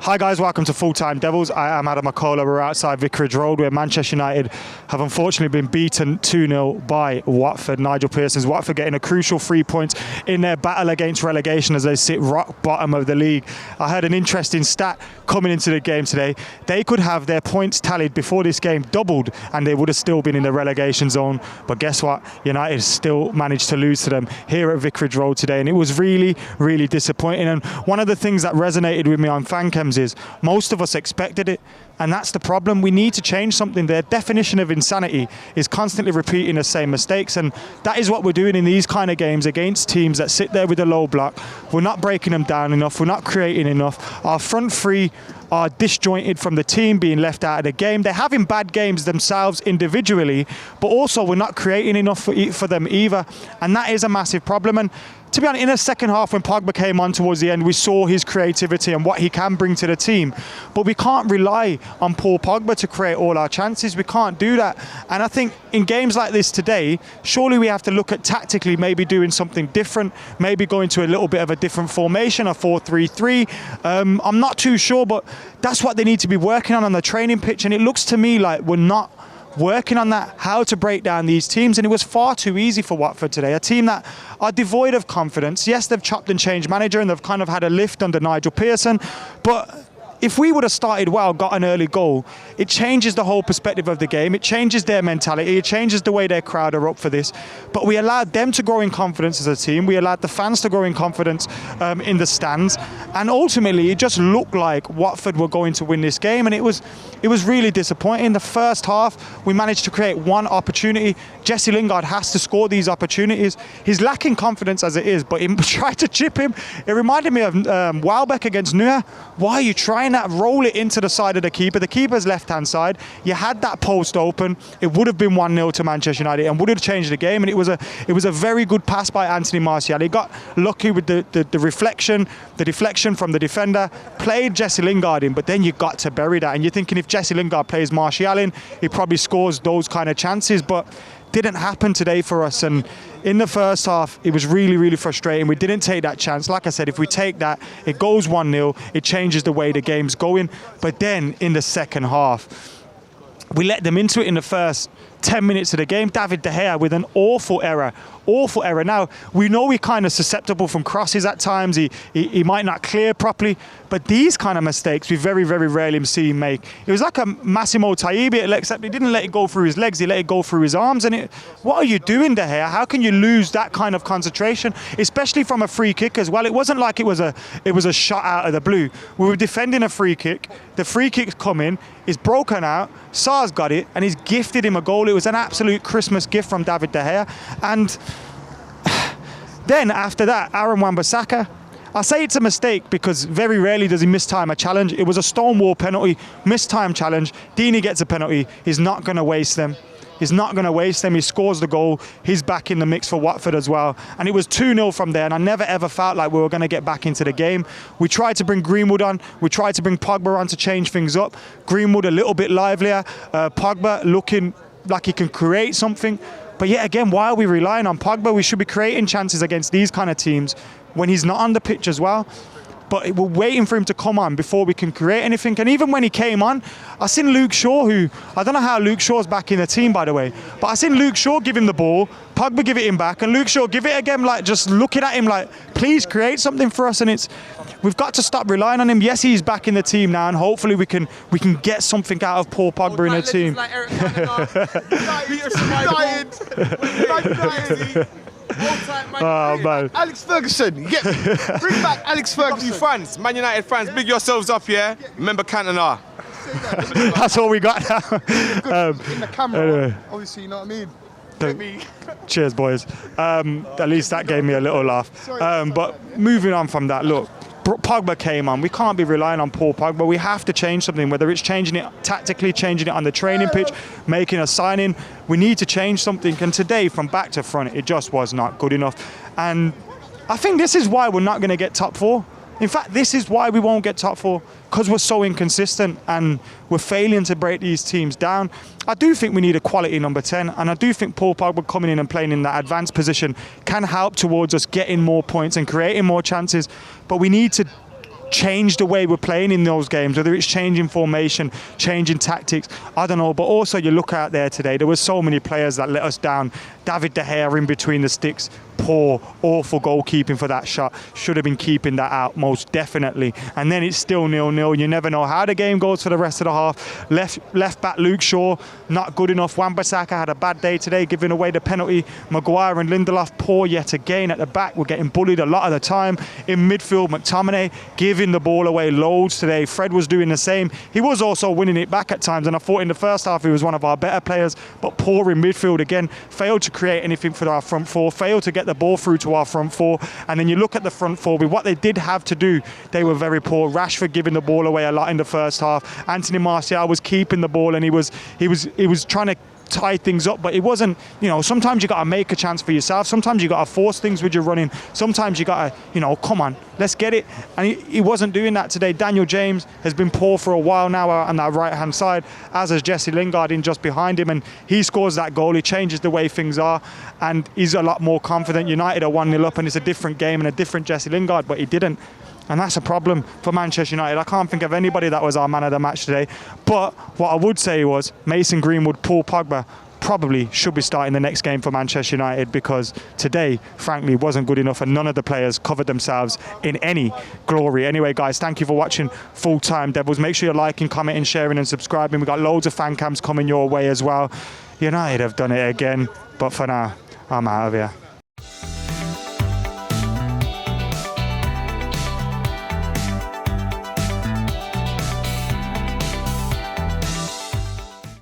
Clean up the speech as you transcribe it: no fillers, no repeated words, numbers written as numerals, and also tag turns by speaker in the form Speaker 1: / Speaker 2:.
Speaker 1: Hi guys, welcome to Full Time Devils. I am Adam Mckola. We're outside Vicarage Road where Manchester United have unfortunately been beaten 2-0 by Watford. Nigel Pearson's Watford getting a crucial 3 points in their battle against relegation as they sit rock bottom of the league. I heard an interesting stat coming into the game today. They could have their points tallied before this game doubled and they would have still been in the relegation zone. But guess what? United still managed to lose to them here at Vicarage Road today, and it was really, really disappointing. And one of the things that resonated with me on Fancam is most of us expected it, and that's the problem. We need to change something. Their definition of insanity is constantly repeating the same mistakes, and that is what we're doing in these kind of games against teams that sit there with a low block. We're not breaking them down enough, we're not creating enough. Our front three are disjointed from the team, being left out of the game. They're having bad games themselves individually, but also we're not creating enough for them either, and that is a massive problem. And to be honest, in the second half when Pogba came on towards the end, we saw his creativity and what he can bring to the team. But we can't rely on Paul Pogba to create all our chances. We can't do that. And I think in games like this today, surely we have to look at tactically maybe doing something different, maybe going to a little bit of a different formation, a 4-3-3. I'm not too sure, but that's what they need to be working on the training pitch. And it looks to me like we're not working on that, how to break down these teams, and it was far too easy for Watford today. A team that are devoid of confidence. Yes, they've chopped and changed manager and they've kind of had a lift under Nigel Pearson, but if we would have started well, got an early goal, it changes the whole perspective of the game. It changes their mentality. It changes the way their crowd are up for this. But we allowed them to grow in confidence as a team. We allowed the fans to grow in confidence in the stands. And ultimately, it just looked like Watford were going to win this game. And it was really disappointing. In the first half, we managed to create one opportunity. Jesse Lingard has to score these opportunities. He's lacking confidence as it is, but he tried to chip him. It reminded me of Welbeck against Neuer. Why are you trying that? Roll it into the side of the keeper. The keeper's left-hand side. You had that post open. It would have been 1-0 to Manchester United and would have changed the game. And it was a very good pass by Anthony Martial. He got lucky with the deflection from the defender, played Jesse Lingard in, but then you got to bury that. And you're thinking if Jesse Lingard plays Martial in, he probably scores those kind of chances, but didn't happen today for us. And in the first half, it was really, really frustrating. We didn't take that chance. Like I said, if we take that, it goes 1-0. It changes the way the game's going. But then in the second half, we let them into it in the first 10 minutes of the game. David De Gea with an awful error. Now, we know we're kind of susceptible from crosses at times. He might not clear properly, but these kind of mistakes we very, very rarely see him make. It was like a Massimo Taibi, except he didn't let it go through his legs, he let it go through his arms. And what are you doing, De Gea? How can you lose that kind of concentration, especially from a free kick as well? It wasn't like it was a shot out of the blue. We were defending a free kick. The free kick's come in, it's broken out, Sar's got it, and he's gifted him a goal. It was an absolute Christmas gift from David De Gea. And then after that, Aaron Wan-Bissaka, I say it's a mistake because very rarely does he mistime a challenge. It was a stonewall penalty, mistime challenge. Deeney gets a penalty. He's not going to waste them. He scores the goal. He's back in the mix for Watford as well. And it was 2-0 from there. And I never ever felt like we were going to get back into the game. We tried to bring Greenwood on. We tried to bring Pogba on to change things up. Greenwood a little bit livelier. Pogba looking like he can create something. But yet again, why are we relying on Pogba? We should be creating chances against these kind of teams when he's not on the pitch as well. But we're waiting for him to come on before we can create anything. And even when he came on, I seen Luke Shaw, who, I don't know how Luke Shaw's back in the team, by the way, but I seen Luke Shaw give him the ball, Pogba give it him back, and Luke Shaw give it again, like just looking at him like, please create something for us. And we've got to stop relying on him. Yes, he's back in the team now, and hopefully we can get something out of Paul Pogba in the team.
Speaker 2: Oh man, Alex Ferguson, bring back Alex Ferguson.
Speaker 3: You fans, Man United fans, big yourselves up, yeah? Remember Cantona.
Speaker 1: That's all we got now.
Speaker 2: In the camera, obviously, you know what I mean?
Speaker 1: Cheers, boys. At least that gave me a little laugh. But moving on from that, look, Pogba came on. We can't be relying on Paul Pogba. We have to change something, whether it's changing it tactically, changing it on the training pitch, making a signing. We need to change something. And today, from back to front, it just was not good enough. And I think this is why we're not going to get top four. In fact, this is why we won't get top four, because we're so inconsistent and we're failing to break these teams down. I do think we need a quality number 10, and I do think Paul Pogba coming in and playing in that advanced position can help towards us getting more points and creating more chances. But we need to change the way we're playing in those games, whether it's changing formation, changing tactics, I don't know. But also you look out there today, there were so many players that let us down. David De Gea in between the sticks, poor, awful goalkeeping for that shot. Should have been keeping that out, most definitely. And then it's still 0-0. You never know how the game goes for the rest of the half. Left back Luke Shaw, not good enough. Wan-Bissaka had a bad day today, giving away the penalty. Maguire and Lindelof, poor yet again at the back. We're getting bullied a lot of the time. In midfield, McTominay giving the ball away loads today. Fred was doing the same. He was also winning it back at times, and I thought in the first half he was one of our better players, but poor in midfield again. Failed to create anything for our front four, failed to get the ball through to our front four. And then you look at the front four, with what they did have to do, they were very poor. Rashford giving the ball away a lot in the first half. Anthony Martial was keeping the ball, and he was trying to tie things up, but it wasn't, you know, sometimes you got to make a chance for yourself, sometimes you got to force things with your running, sometimes you got to, you know, come on, let's get it. And he wasn't doing that today. Daniel James has been poor for a while now on that right hand side, as has Jesse Lingard in just behind him, and he scores that goal. He changes the way things are, and he's a lot more confident. United are 1-0 up, and it's a different game and a different Jesse Lingard, but he didn't. And that's a problem for Manchester United. I can't think of anybody that was our man of the match today. But what I would say was Mason Greenwood, Paul Pogba probably should be starting the next game for Manchester United, because today, frankly, wasn't good enough, and none of the players covered themselves in any glory. Anyway, guys, thank you for watching Full Time Devils. Make sure you're liking, commenting, sharing and subscribing. We've got loads of fan cams coming your way as well. United have done it again. But for now, I'm out of here.